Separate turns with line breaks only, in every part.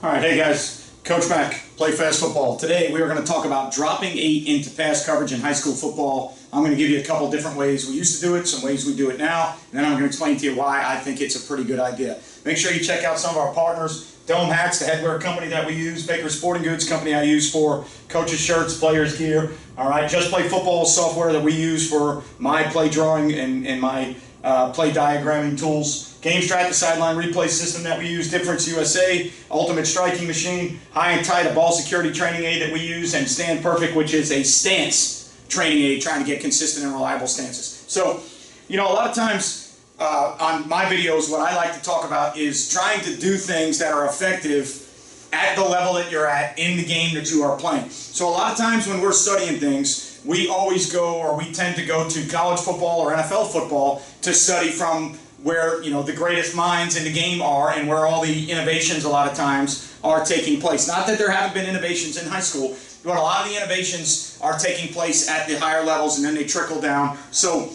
All right, hey guys, Coach Mac, Play Fast Football. Today we are going to talk about dropping 8 into pass coverage in high school football. I'm going to give you a couple different ways we used to do it, some ways we do it now, and then I'm going to explain to you why I think it's a pretty good idea. Make sure you check out some of our partners. Dome Hats, the headwear company that we use. Baker Sporting Goods, company I use for coaches' shirts, players' gear. All right, JustPlayFB software that we use for my play drawing and my play diagramming tools. GameStrat, the sideline replay system that we use. DifferenceUSA, ultimate striking machine. HighandTight, a ball security training aid that we use. And StandPerfect, which is a stance training aid, trying to get consistent and reliable stances. So, you know, a lot of times on my videos, what I like to talk about is trying to do things that are effective at the level that you're at in the game that you are playing. So a lot of times when we're studying things, we always go, or we tend to go to college football or NFL football to study from where, you know, the greatest minds in the game are and where all the innovations a lot of times are taking place. Not that there haven't been innovations in high school, but a lot of the innovations are taking place at the higher levels and then they trickle down. So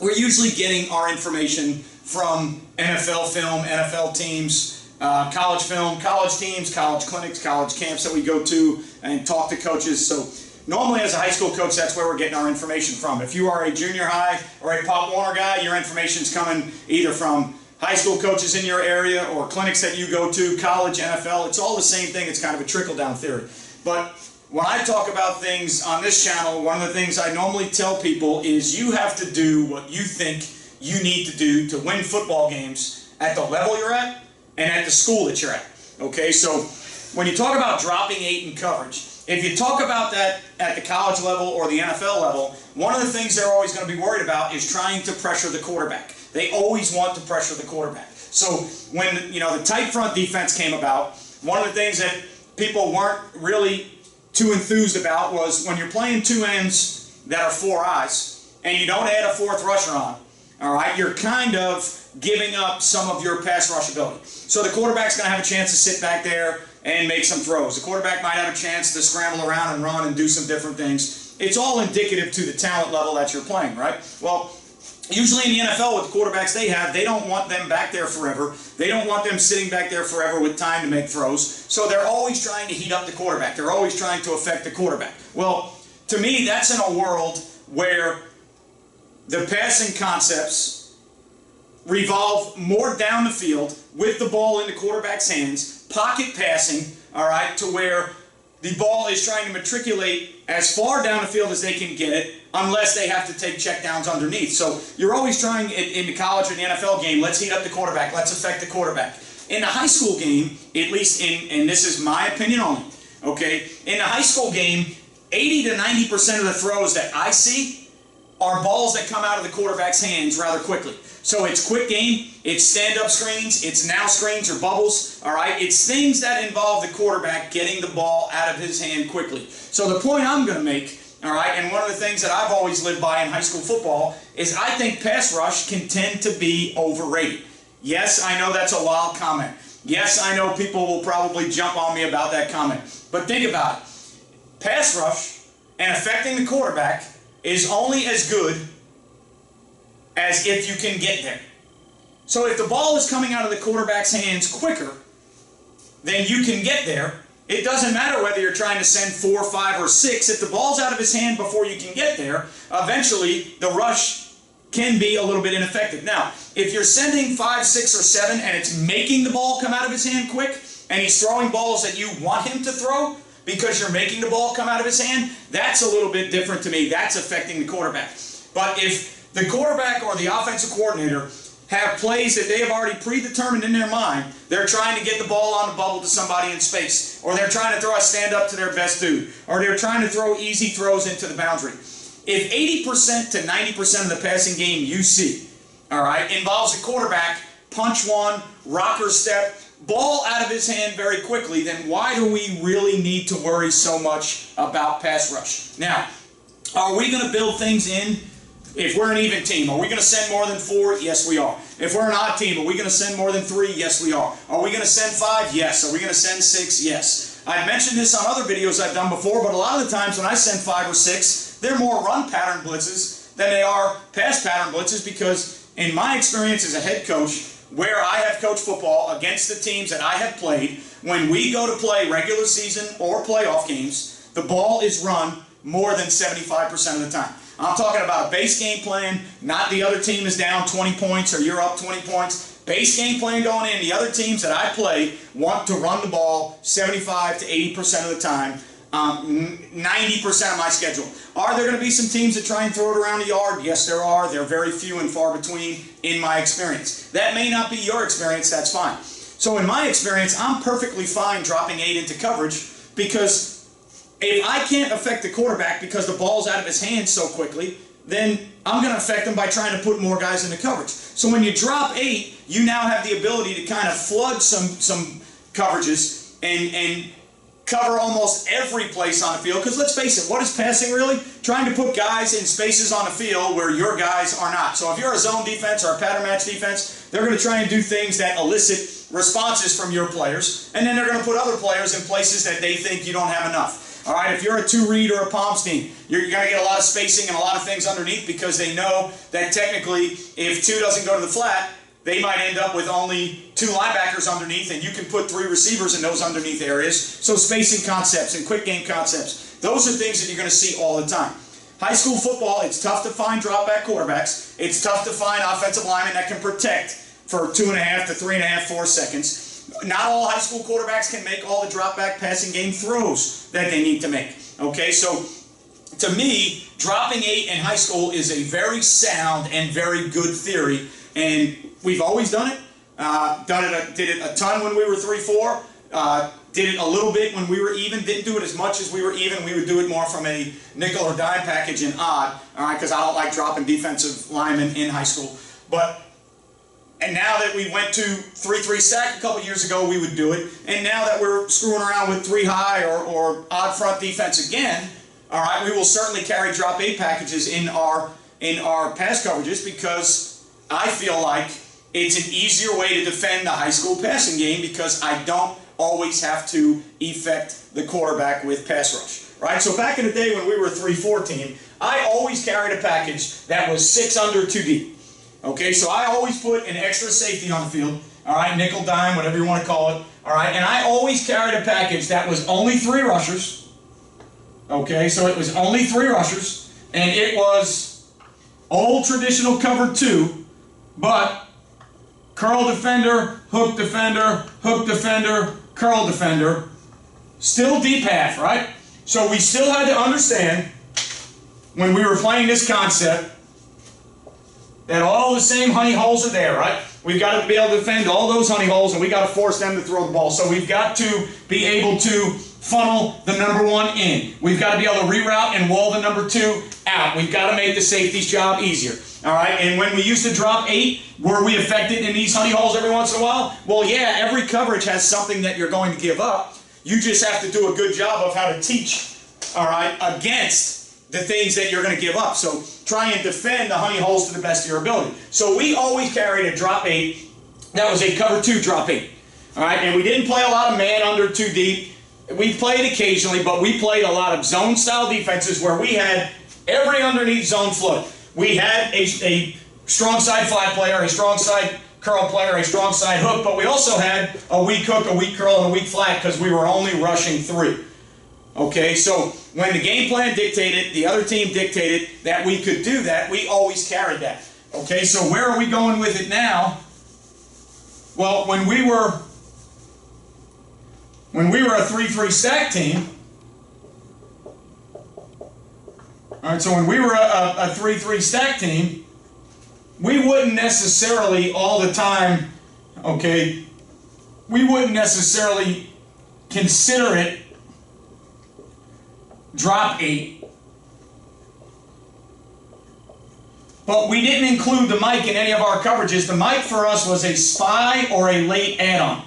we're usually getting our information from NFL film, NFL teams, college film, college teams, college clinics, college camps that we go to and talk to coaches. So normally as a high school coach, that's where we're getting our information from. If you are a junior high or a Pop Warner guy, your information's coming either from high school coaches in your area or clinics that you go to, college, NFL. It's all the same thing. It's kind of a trickle-down theory. But when I talk about things on this channel, one of the things I normally tell people is you have to do what you think you need to do to win football games at the level you're at and at the school that you're at. Okay, so when you talk about dropping 8 in coverage, if you talk about that at the college level or the NFL level, one of the things they're always going to be worried about is trying to pressure the quarterback. They always want to pressure the quarterback. So when, you know, the tight front defense came about, one of the things that people weren't really too enthused about was when you're playing two ends that are 4 eyes and you don't add a 4th rusher on, all right, you're kind of giving up some of your pass rush ability. So the quarterback's going to have a chance to sit back there and make some throws. The quarterback might have a chance to scramble around and run and do some different things. It's all indicative to the talent level that you're playing, right? Well, usually in the NFL with the quarterbacks they have, they don't want them back there forever. They don't want them sitting back there forever with time to make throws. So they're always trying to heat up the quarterback. They're always trying to affect the quarterback. Well, to me, that's in a world where the passing concepts revolve more down the field with the ball in the quarterback's hands, pocket passing, all right, to where the ball is trying to matriculate as far down the field as they can get it unless they have to take checkdowns underneath. So you're always trying in the college or the NFL game, let's heat up the quarterback, let's affect the quarterback. In the high school game, at least and this is my opinion only, okay, in the high school game, 80 to 90% of the throws that I see are balls that come out of the quarterback's hands rather quickly. So it's quick game, it's stand-up screens, it's now screens or bubbles, all right? It's things that involve the quarterback getting the ball out of his hand quickly. So the point I'm going to make, all right, and one of the things that I've always lived by in high school football is I think pass rush can tend to be overrated. Yes, I know that's a wild comment. Yes, I know people will probably jump on me about that comment. But think about it. Pass rush and affecting the quarterback is only as good as if you can get there. So if the ball is coming out of the quarterback's hands quicker than you can get there, it doesn't matter whether you're trying to send 4, 5, or 6. If the ball's out of his hand before you can get there, eventually the rush can be a little bit ineffective. Now, if you're sending 5, 6, or 7 and it's making the ball come out of his hand quick and he's throwing balls that you want him to throw because you're making the ball come out of his hand, that's a little bit different to me. That's affecting the quarterback. But if the quarterback or the offensive coordinator have plays that they have already predetermined in their mind, they're trying to get the ball on the bubble to somebody in space, or they're trying to throw a stand-up to their best dude, or they're trying to throw easy throws into the boundary. If 80% to 90% of the passing game you see, all right, involves a quarterback, punch one, rocker step, ball out of his hand very quickly, then why do we really need to worry so much about pass rush? Now, are we going to build things in? If we're an even team, are we going to send more than 4? Yes, we are. If we're an odd team, are we going to send more than 3? Yes, we are. Are we going to send 5? Yes. Are we going to send 6? Yes. I've mentioned this on other videos I've done before, but a lot of the times when I send 5 or 6, they're more run pattern blitzes than they are pass pattern blitzes because in my experience as a head coach, where I have coached football against the teams that I have played, when we go to play regular season or playoff games, the ball is run more than 75% of the time. I'm talking about a base game plan, not the other team is down 20 points or you're up 20 points. Base game plan going in, the other teams that I play want to run the ball 75 to 80% of the time, 90% of my schedule. Are there going to be some teams that try and throw it around the yard? Yes, there are. They're very few and far between in my experience. That may not be your experience, that's fine. So in my experience, I'm perfectly fine dropping 8 into coverage, because if I can't affect the quarterback because the ball's out of his hands so quickly, then I'm going to affect him by trying to put more guys into coverage. So when you drop 8, you now have the ability to kind of flood some coverages and cover almost every place on the field. Because let's face it, what is passing really? Trying to put guys in spaces on the field where your guys are not. So if you're a zone defense or a pattern match defense, they're going to try and do things that elicit responses from your players, and then they're going to put other players in places that they think you don't have enough. All right, if you're a 2-read or a palms team, you're going to get a lot of spacing and a lot of things underneath, because they know that technically if 2 doesn't go to the flat, they might end up with only 2 linebackers underneath, and you can put 3 receivers in those underneath areas. So spacing concepts and quick game concepts, those are things that you're going to see all the time. High school football, it's tough to find drop back quarterbacks. It's tough to find offensive linemen that can protect for 2.5 to 3.5, 4 seconds. Not all high school quarterbacks can make all the drop back passing game throws that they need to make. Okay, so to me, dropping 8 in high school is a very sound and very good theory, and we've always done it. Did it a ton when we were 3-4. Did it a little bit when we were even. Didn't do it as much as we were even. We would do it more from a nickel or dime package and odd. All right, because I don't like dropping defensive linemen in high school. And now that we went to 3-3 stack a couple years ago, we would do it. And now that we're screwing around with 3 high or odd front defense again, all right, we will certainly carry drop 8 packages in our pass coverages, because I feel like it's an easier way to defend the high school passing game, because I don't always have to effect the quarterback with pass rush. Right? So back in the day when we were a 3-4 team, I always carried a package that was 6 under 2 deep. Okay, so I always put an extra safety on the field, all right, nickel, dime, whatever you want to call it, all right, and I always carried a package that was only 3 rushers, okay, so it was only 3 rushers, and it was old traditional cover 2, but curl defender, curl defender, still deep half, right? So we still had to understand, when we were playing this concept, that all the same honey holes are there, right? We've got to be able to defend all those honey holes, and we've got to force them to throw the ball. So we've got to be able to funnel the number 1 in. We've got to be able to reroute and wall the number 2 out. We've got to make the safety's job easier. All right, and when we used to drop 8, were we affected in these honey holes every once in a while? Well, yeah, every coverage has something that you're going to give up. You just have to do a good job of how to teach, all right, against the things that you're going to give up. So try and defend the honey holes to the best of your ability. So we always carried a drop 8 that was a cover 2 drop 8. All right, and we didn't play a lot of man under 2 deep. We played occasionally, but we played a lot of zone style defenses where we had every underneath zone flood. We had a strong side flat player, a strong side curl player, a strong side hook, but we also had a weak hook, a weak curl, and a weak flat, because we were only rushing 3. Okay, so when the game plan dictated, the other team dictated that we could do that, we always carried that. Okay, so where are we going with it now? Well, when we were a 3-3 stack team, all right, so when we were a 3-3 stack team, we wouldn't necessarily all the time, okay, we wouldn't necessarily consider it drop 8. But we didn't include the mic in any of our coverages. The mic for us was a spy or a late add-on.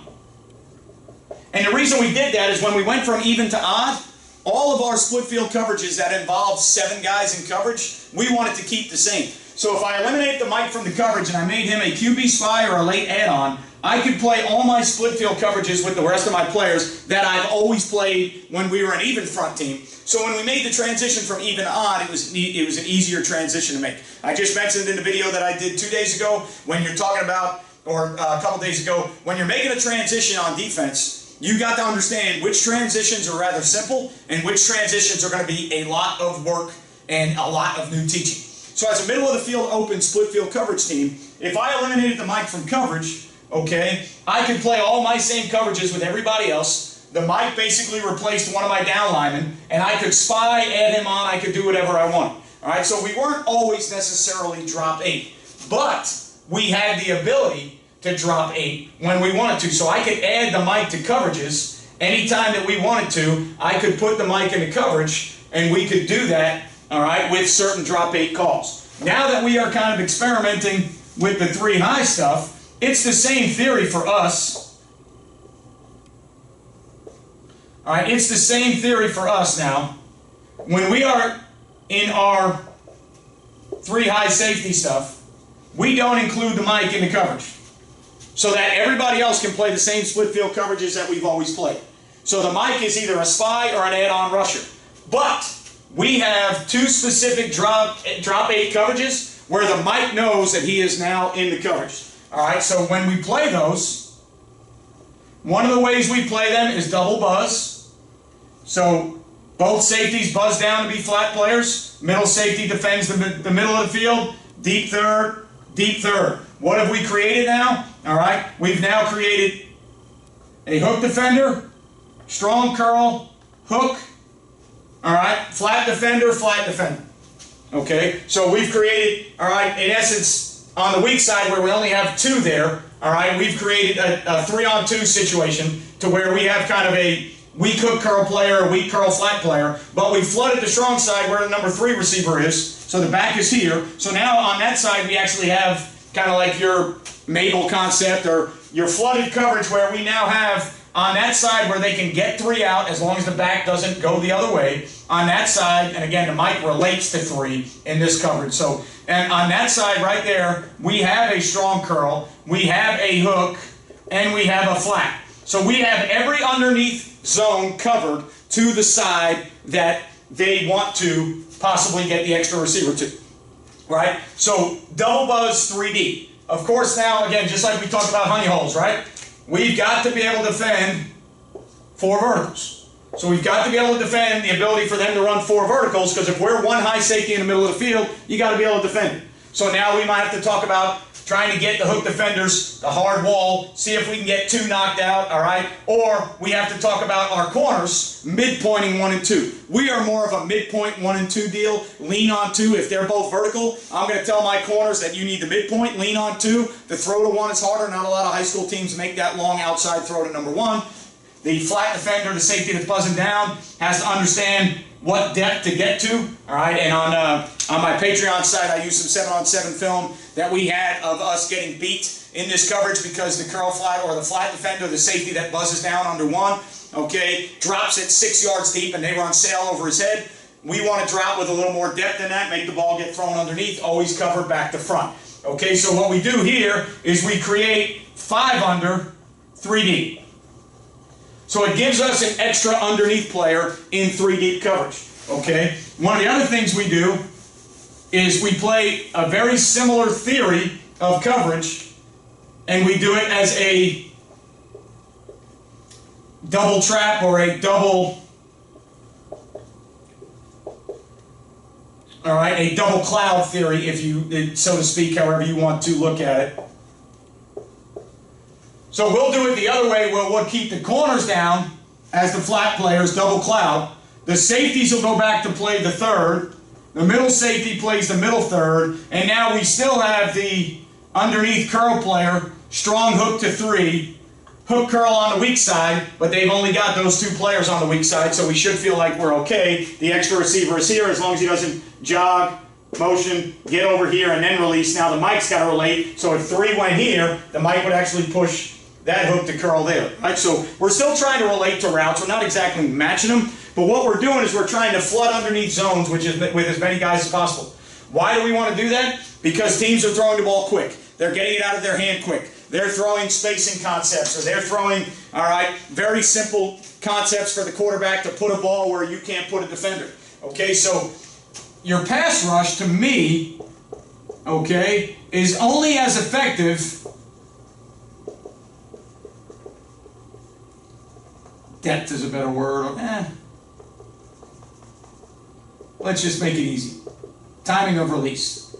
And the reason we did that is when we went from even to odd, all of our split field coverages that involved 7 guys in coverage, we wanted to keep the same. So if I eliminate the mic from the coverage and I made him a QB spy or a late add-on, I could play all my split field coverages with the rest of my players that I've always played when we were an even front team. So when we made the transition from even to odd, it was an easier transition to make. I just mentioned in the video that I did 2 days ago, when you're talking about or a couple days ago, when you're making a transition on defense, you got to understand which transitions are rather simple and which transitions are going to be a lot of work and a lot of new teaching. So as a middle of the field open split field coverage team, if I eliminated the Mike from coverage, okay, I could play all my same coverages with everybody else. The Mike basically replaced one of my down linemen, and I could spy, add him on, I could do whatever I wanted. All right, so we weren't always necessarily drop 8, but we had the ability to drop 8 when we wanted to. So I could add the Mike to coverages anytime that we wanted to. I could put the Mike into coverage, and we could do that, all right, with certain drop 8 calls. Now that we are kind of experimenting with the 3 high stuff, it's the same theory for us. All right, it's the same theory for us now. When we are in our 3 high safety stuff, we don't include the Mike in the coverage, so that everybody else can play the same split field coverages that we've always played. So the Mike is either a spy or an add-on rusher. But we have 2 specific drop 8 coverages where the Mike knows that he is now in the coverage. All right, so when we play those, one of the ways we play them is double buzz. So both safeties buzz down to be flat players. Middle safety defends the middle of the field. Deep third, deep third. What have we created now? All right, we've now created a hook defender, strong curl, hook, all right, flat defender, flat defender. Okay, so we've created, all right, in essence, on the weak side where we only have 2 there, all right, we've created a 3-on-2 situation to where we have kind of a weak hook curl player, a weak curl flat player, but we flooded the strong side where the number 3 receiver is, so the back is here. So now on that side we actually have kind of like your Mabel concept or your flooded coverage where we now have on that side where they can get 3 out as long as the back doesn't go the other way. On that side, and again the Mike relates to 3 in this coverage. So, and on that side right there, we have a strong curl, we have a hook, and we have a flat. So we have every underneath zone covered to the side that they want to possibly get the extra receiver to. Right? So double buzz 3D. Of course now, again, just like we talked about honey holes, right? We've got to be able to defend 4 verticals. So we've got to be able to defend the ability for them to run 4 verticals, because if we're 1 high safety in the middle of the field, you got to be able to defend it. So now we might have to talk about trying to get the hook defenders, the hard wall, see if we can get 2 knocked out, all right? Or we have to talk about our corners, midpointing 1 and 2. We are more of a midpoint 1 and 2 deal, lean on 2. If they're both vertical, I'm going to tell my corners that you need the midpoint, lean on 2. The throw to 1 is harder. Not a lot of high school teams make that long outside throw to number 1. The flat defender, the safety that's buzzing down, has to understand what depth to get to, all right? And on my Patreon site, I used some 7-on-7 film that we had of us getting beat in this coverage because the curl flat or the flat defender, the safety that buzzes down under 1, okay, drops it 6 yards deep and they run sail over his head. We want to drop with a little more depth than that, make the ball get thrown underneath, always cover back to front. Okay, so what we do here is we create 5 under 3D. So it gives us an extra underneath player in 3 deep coverage, okay? One of the other things we do is we play a very similar theory of coverage, and we do it as a double trap or a double, all right, a double cloud theory, if you, so to speak, however you want to look at it. So we'll do it the other way, where we'll keep the corners down as the flat players, double cloud. The safeties will go back to play the third. The middle safety plays the middle third. And now we still have the underneath curl player, strong hook to 3, hook curl on the weak side, but they've only got those 2 players on the weak side, so we should feel like we're okay. The extra receiver is here as long as he doesn't jog, motion, get over here, and then release. Now the Mike's got to relate, so if 3 went here, the Mike would actually push that hook to curl there. Right? So we're still trying to relate to routes. We're not exactly matching them, but what we're doing is we're trying to flood underneath zones with as many guys as possible. Why do we want to do that? Because teams are throwing the ball quick. They're getting it out of their hand quick. They're throwing spacing concepts, or they're throwing, all right, very simple concepts for the quarterback to put a ball where you can't put a defender. Okay, so your pass rush, to me, okay, is only as effective depth is a better word. Let's just make it easy. Timing of release.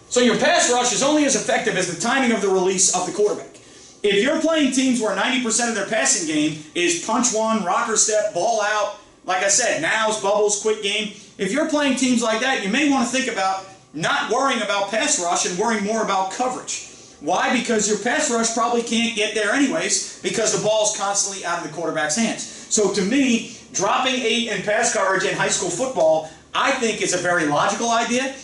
So your pass rush is only as effective as the timing of the release of the quarterback. If you're playing teams where 90% of their passing game is punch one, rocker step, ball out, like I said, nows, bubbles, quick game. If you're playing teams like that, you may want to think about not worrying about pass rush and worrying more about coverage. Why? Because your pass rush probably can't get there anyways because the ball's constantly out of the quarterback's hands. So to me, dropping 8 in pass coverage in high school football, I think is a very logical idea.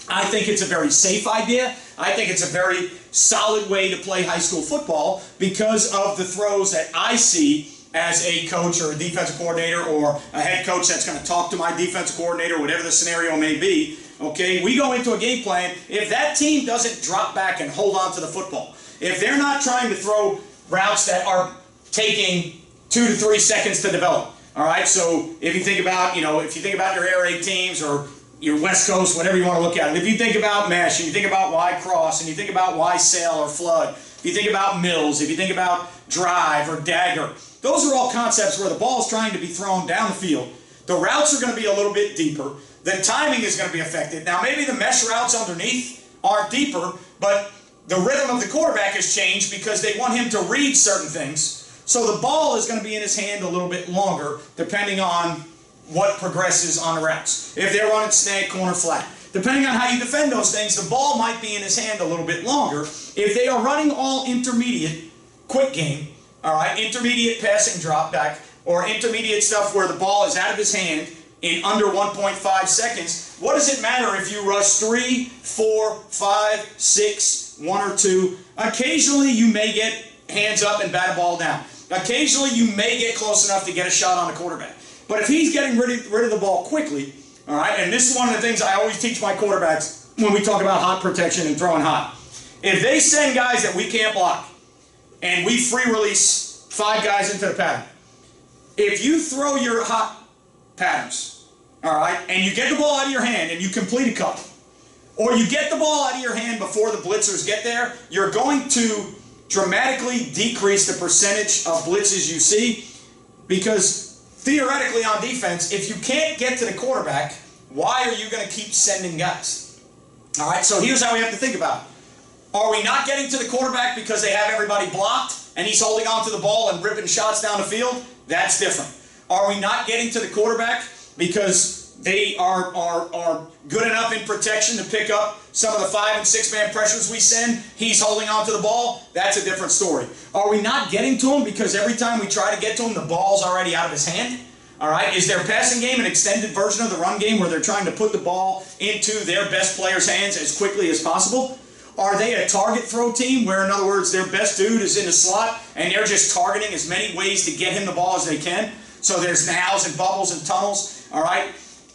I think it's a very safe idea. I think it's a very solid way to play high school football because of the throws that I see as a coach or a defensive coordinator or a head coach that's going to talk to my defensive coordinator, whatever the scenario may be. Okay, we go into a game plan. If that team doesn't drop back and hold on to the football, if they're not trying to throw routes that are taking 2 to 3 seconds to develop, all right. So if you think about, if you think about your air raid teams or your West Coast, whatever you want to look at it. If you think about mesh, and you think about Y cross, and you think about Y sail or flood, if you think about mills, if you think about drive or dagger, those are all concepts where the ball is trying to be thrown down the field. The routes are going to be a little bit deeper. The timing is going to be affected. Now, maybe the mesh routes underneath aren't deeper, but the rhythm of the quarterback has changed because they want him to read certain things. So the ball is going to be in his hand a little bit longer, depending on what progresses on the routes. If they're running snag, corner, flat. Depending on how you defend those things, the ball might be in his hand a little bit longer. If they are running all intermediate, quick game, all right, intermediate passing drop back, or intermediate stuff where the ball is out of his hand in under 1.5 seconds, what does it matter if you rush 3, 4, 5, 6, 1 or 2? Occasionally you may get hands up and bat a ball down. Occasionally you may get close enough to get a shot on the quarterback. But if he's getting rid of the ball quickly, all right, and this is one of the things I always teach my quarterbacks when we talk about hot protection and throwing hot. If they send guys that we can't block, and we free release 5 guys into the pattern, if you throw your hot patterns, all right, and you get the ball out of your hand and you complete a couple, or you get the ball out of your hand before the blitzers get there, you're going to dramatically decrease the percentage of blitzes you see because theoretically on defense, if you can't get to the quarterback, why are you going to keep sending guys? All right, so here's how we have to think about it. Are we not getting to the quarterback because they have everybody blocked and he's holding on to the ball and ripping shots down the field? That's different. Are we not getting to the quarterback because they are good enough in protection to pick up some of the 5- and 6-man pressures we send? He's holding on to the ball. That's a different story. Are we not getting to him because every time we try to get to him, the ball's already out of his hand? All right, is their passing game an extended version of the run game where they're trying to put the ball into their best player's hands as quickly as possible? Are they a target throw team where, in other words, their best dude is in the slot and they're just targeting as many ways to get him the ball as they can? So there's nows and bubbles and tunnels, all right?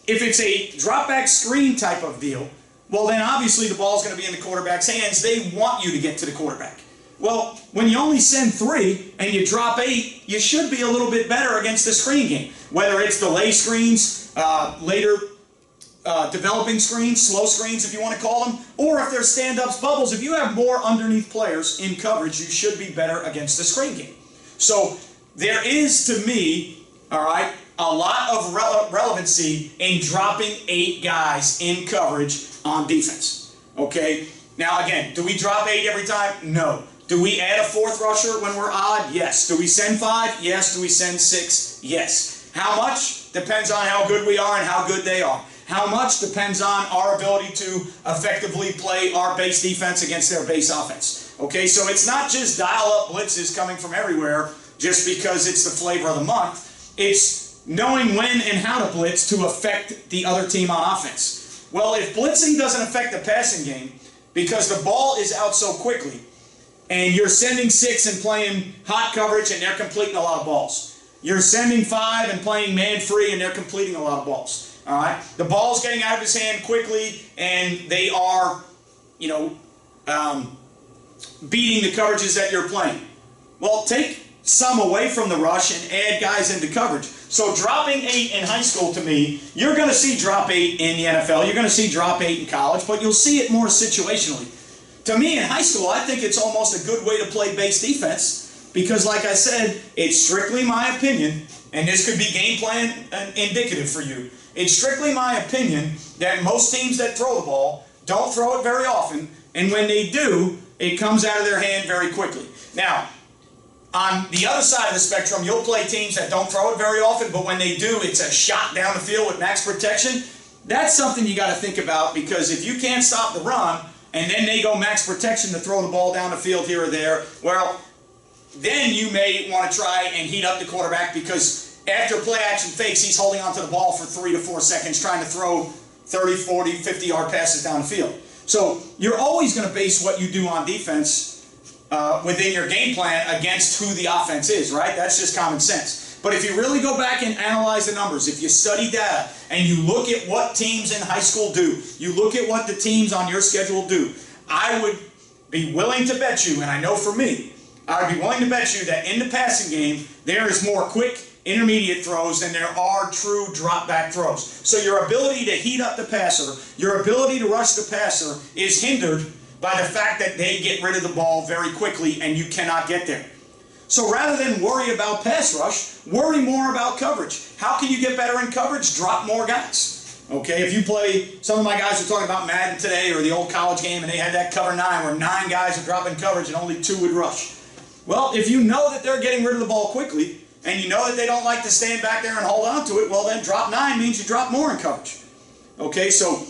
If it's a drop-back screen type of deal, well, then obviously the ball's going to be in the quarterback's hands. They want you to get to the quarterback. Well, when you only send 3 and you drop 8, you should be a little bit better against the screen game. Whether it's delay screens, later developing screens, slow screens if you want to call them, or if they're stand-ups, bubbles, if you have more underneath players in coverage, you should be better against the screen game. So there is, to me, all right, a lot of relevancy in dropping 8 guys in coverage on defense. Okay? Now, again, do we drop 8 every time? No. Do we add a 4th rusher when we're odd? Yes. Do we send 5? Yes. Do we send 6? Yes. How much? Depends on how good we are and how good they are. How much depends on our ability to effectively play our base defense against their base offense. Okay, so it's not just dial-up blitzes coming from everywhere just because it's the flavor of the month. It's knowing when and how to blitz to affect the other team on offense. Well, if blitzing doesn't affect the passing game because the ball is out so quickly and you're sending 6 and playing hot coverage and they're completing a lot of balls. You're sending 5 and playing man-free and they're completing a lot of balls. All right, the ball's getting out of his hand quickly, and they are, beating the coverages that you're playing. Well, take some away from the rush and add guys into coverage. So dropping 8 in high school, to me, you're going to see drop 8 in the NFL. You're going to see drop 8 in college, but you'll see it more situationally. To me, in high school, I think it's almost a good way to play base defense Because like I said, it's strictly my opinion, and this could be game plan indicative for you. It's strictly my opinion that most teams that throw the ball don't throw it very often, and when they do, it comes out of their hand very quickly. Now, on the other side of the spectrum, you'll play teams that don't throw it very often, but when they do, it's a shot down the field with max protection. That's something you got to think about, because if you can't stop the run, and then they go max protection to throw the ball down the field here or there, well, then you may want to try and heat up the quarterback, because after play action fakes, he's holding onto the ball for 3 to 4 seconds trying to throw 30, 40, 50-yard passes down the field. So you're always going to base what you do on defense within your game plan against who the offense is, right? That's just common sense. But if you really go back and analyze the numbers, if you study data and you look at what teams in high school do, you look at what the teams on your schedule do, I would be willing to bet you, and I know for me, I would be willing to bet you that in the passing game, there is more quick intermediate throws than there are true drop back throws. So your ability to heat up the passer, your ability to rush the passer is hindered by the fact that they get rid of the ball very quickly and you cannot get there. So rather than worry about pass rush, worry more about coverage. How can you get better in coverage? Drop more guys. Okay, if you play, some of my guys were talking about Madden today or the old college game, and they had that cover 9 where 9 guys would drop in coverage and only 2 would rush. Well, if you know that they're getting rid of the ball quickly, and you know that they don't like to stand back there and hold on to it, well then drop 9 means you drop more in coverage. Okay, so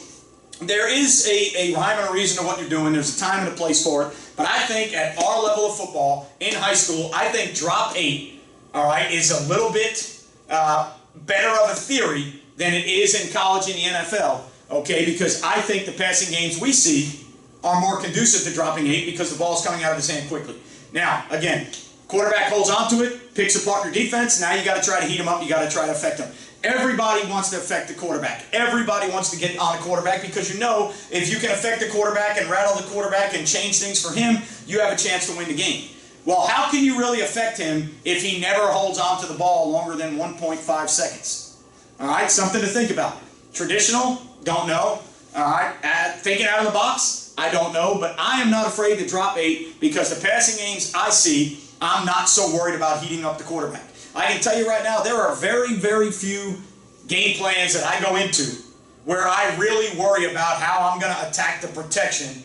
there is a rhyme and a reason to what you're doing. There's a time and a place for it. But I think at our level of football, in high school, I think drop 8, all right, is a little bit better of a theory than it is in college and the NFL, okay, because I think the passing games we see are more conducive to dropping 8 because the ball's coming out of his hand quickly. Now, again, quarterback holds onto it, picks apart your defense. Now you got to try to heat him up. You got to try to affect him. Everybody wants to affect the quarterback. Everybody wants to get on the quarterback, because you know if you can affect the quarterback and rattle the quarterback and change things for him, you have a chance to win the game. Well, how can you really affect him if he never holds on to the ball longer than 1.5 seconds? All right, something to think about. Traditional, don't know. All right, thinking out of the box, I don't know, but I am not afraid to drop 8 because the passing games I see, I'm not so worried about heating up the quarterback. I can tell you right now, there are very, very few game plans that I go into where I really worry about how I'm going to attack the protection,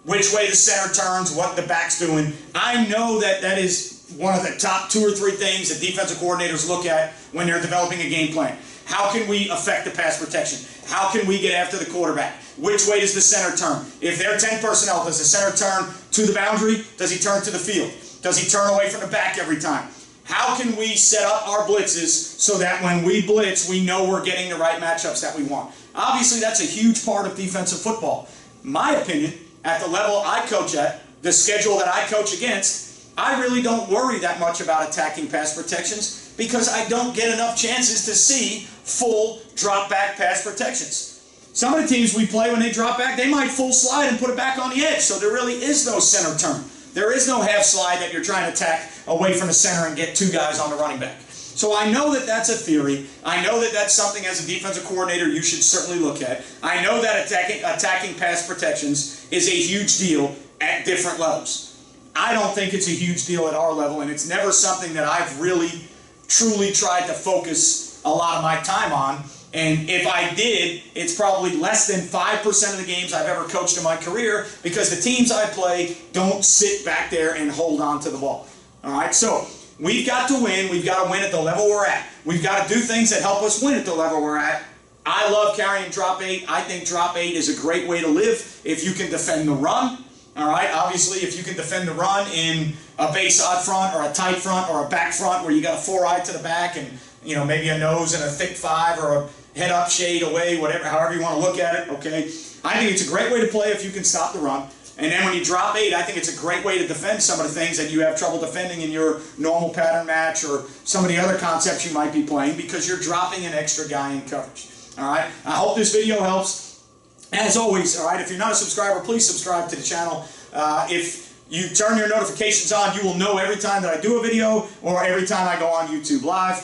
which way the center turns, what the back's doing. I know that that is one of the top 2 or 3 things that defensive coordinators look at when they're developing a game plan. How can we affect the pass protection? How can we get after the quarterback? Which way does the center turn? If they're 10 personnel, does the center turn to the boundary? Does he turn to the field? Does he turn away from the back every time? How can we set up our blitzes so that when we blitz, we know we're getting the right matchups that we want? Obviously, that's a huge part of defensive football. My opinion, at the level I coach at, the schedule that I coach against, I really don't worry that much about attacking pass protections because I don't get enough chances to see full drop back pass protections. Some of the teams we play, when they drop back, they might full slide and put it back on the edge, so there really is no center turn. There is no half slide that you're trying to attack away from the center and get 2 guys on the running back. So I know that that's a theory. I know that that's something as a defensive coordinator you should certainly look at. I know that attacking pass protections is a huge deal at different levels. I don't think it's a huge deal at our level, and it's never something that I've really, truly tried to focus a lot of my time on. And if I did, it's probably less than 5% of the games I've ever coached in my career because the teams I play don't sit back there and hold on to the ball. All right, so we've got to win. We've got to win at the level we're at. We've got to do things that help us win at the level we're at. I love carrying drop 8. I think drop 8 is a great way to live if you can defend the run. All right, obviously, if you can defend the run in a base odd front or a tight front or a back front where you got a 4-eye to the back and, you know, maybe a nose and a thick 5 or a head up, shade away, whatever, however you want to look at it, okay? I think it's a great way to play if you can stop the run. And then when you drop 8, I think it's a great way to defend some of the things that you have trouble defending in your normal pattern match or some of the other concepts you might be playing because you're dropping an extra guy in coverage. All right? I hope this video helps. As always, all right, if you're not a subscriber, please subscribe to the channel. If you turn your notifications on, you will know every time that I do a video or every time I go on YouTube Live.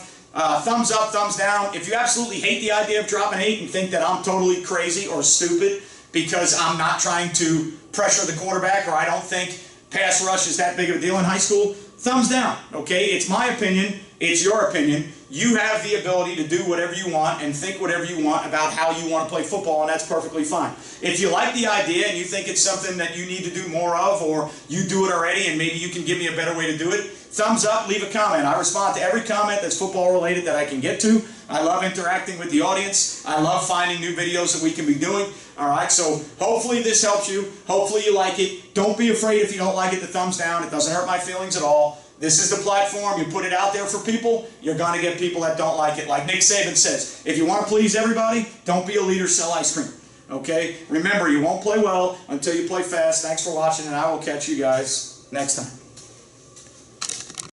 Thumbs up, thumbs down. If you absolutely hate the idea of dropping 8 and think that I'm totally crazy or stupid because I'm not trying to pressure the quarterback or I don't think pass rush is that big of a deal in high school, thumbs down, okay? It's my opinion. It's your opinion. You have the ability to do whatever you want and think whatever you want about how you want to play football, and that's perfectly fine. If you like the idea and you think it's something that you need to do more of, or you do it already and maybe you can give me a better way to do it, thumbs up, leave a comment. I respond to every comment that's football related that I can get to. I love interacting with the audience. I love finding new videos that we can be doing. All right, so hopefully this helps you. Hopefully you like it. Don't be afraid if you don't like it to thumbs down. It doesn't hurt my feelings at all. This is the platform. You put it out there for people, you're going to get people that don't like it. Like Nick Saban says, if you want to please everybody, don't be a leader, sell ice cream. Okay? Remember, you won't play well until you play fast. Thanks for watching, and I will catch you guys next time.